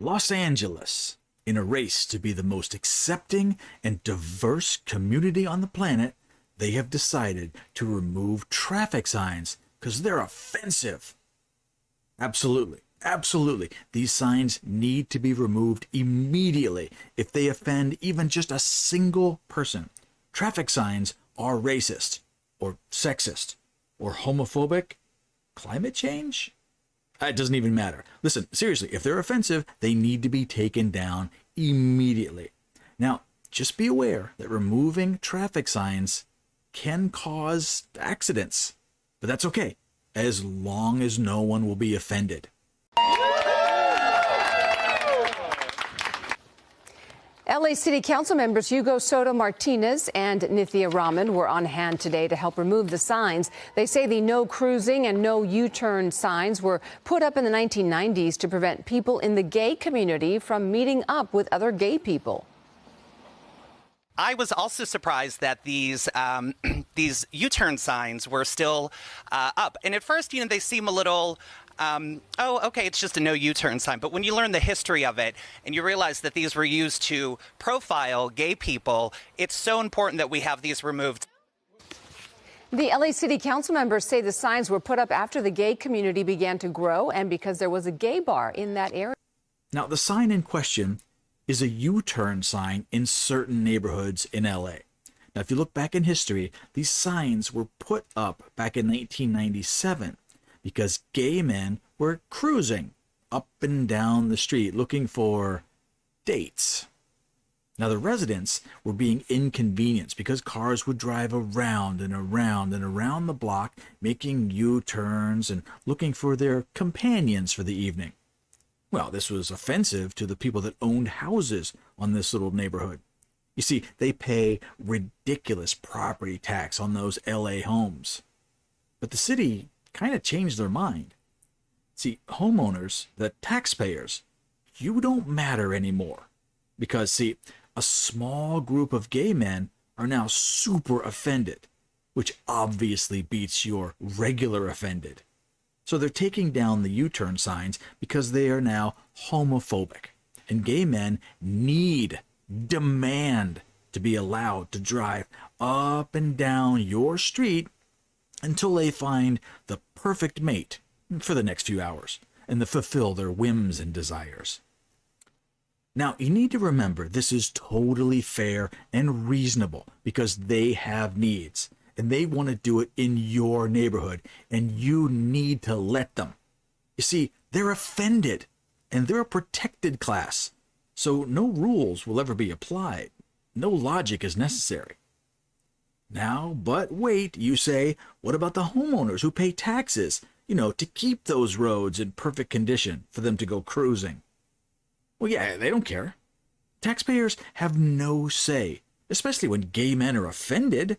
Los Angeles, in a race to be the most accepting and diverse community on the planet, they have decided to remove traffic signs because they're offensive. Absolutely. Absolutely. These signs need to be removed immediately if they offend even just a single person. Traffic signs are racist, or sexist, or homophobic. Climate change? It doesn't even matter. Listen, seriously, if they're offensive, they need to be taken down immediately. Now, just be aware that removing traffic signs can cause accidents, but that's okay, as long as no one will be offended. LA City Council members Hugo Soto Martinez and Nithya Raman were on hand today to help remove the signs. They say the no cruising and no U-turn signs were put up in the 1990s to prevent people in the gay community from meeting up with other gay people. I was also surprised that these these U-turn signs were still up. And at first, they seem a little, oh, okay, it's just a no U-turn sign. But when you learn the history of it and you realize that these were used to profile gay people, it's so important that we have these removed. The LA City Council members say the signs were put up after the gay community began to grow and because there was a gay bar in that area. Now, the sign in question is a U-turn sign in certain neighborhoods in LA. Now, if you look back in history, these signs were put up back in 1997 because gay men were cruising up and down the street looking for dates. Now, the residents were being inconvenienced because cars would drive around and around and around the block, making U-turns and looking for their companions for the evening. Well, this was offensive to the people that owned houses on this little neighborhood. You see, they pay ridiculous property tax on those LA homes. But the city kind of changed their mind. See, homeowners, the taxpayers, you don't matter anymore. Because, see, a small group of gay men are now super offended, which obviously beats your regular offended. So they're taking down the U-turn signs because they are now homophobic. And gay men demand to be allowed to drive up and down your street until they find the perfect mate for the next few hours and to fulfill their whims and desires. Now, you need to remember this is totally fair and reasonable because they have needs. And they want to do it in your neighborhood, and you need to let them. You see, they're offended, and they're a protected class, so no rules will ever be applied. No logic is necessary. Now, but wait, you say, what about the homeowners who pay taxes, to keep those roads in perfect condition for them to go cruising? Well, yeah, they don't care. Taxpayers have no say, especially when gay men are offended.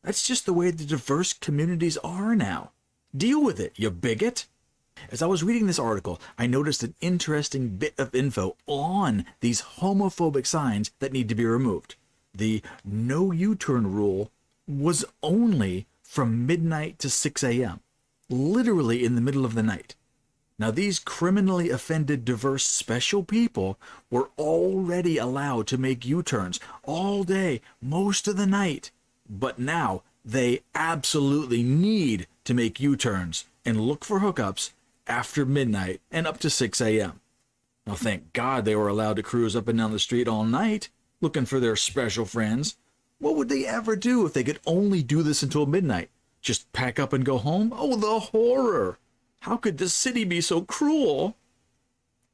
That's just the way the diverse communities are now. Deal with it, you bigot. As I was reading this article, I noticed an interesting bit of info on these homophobic signs that need to be removed. The no U-turn rule was only from midnight to 6 a.m., literally in the middle of the night. Now, these criminally offended diverse special people were already allowed to make U-turns all day, most of the night. But now they absolutely need to make U-turns and look for hookups after midnight and up to 6 a.m. Now, thank God they were allowed to cruise up and down the street all night looking for their special friends. What would they ever do if they could only do this until midnight? Just pack up and go home? Oh, the horror! How could the city be so cruel?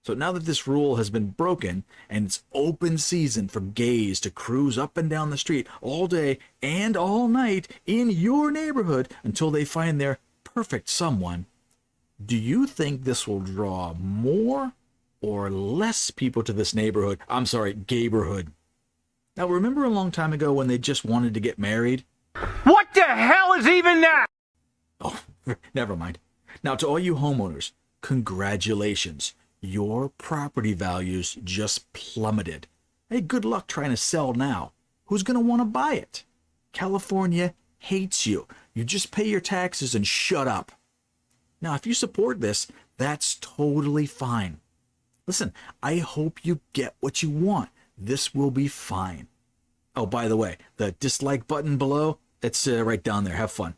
So now that this rule has been broken and it's open season for gays to cruise up and down the street all day and all night in your neighborhood until they find their perfect someone, do you think this will draw more or less people to this neighborhood? I'm sorry, gayborhood. Now, remember a long time ago when they just wanted to get married? What the hell is even that? Oh, never mind. Now, to all you homeowners, congratulations. Your property values just plummeted. Hey, good luck trying to sell now. Who's going to want to buy it? California hates you. You just pay your taxes and shut up. Now, if you support this, that's totally fine. Listen, I hope you get what you want. This will be fine. Oh, by the way, the dislike button below, it's right down there. Have fun.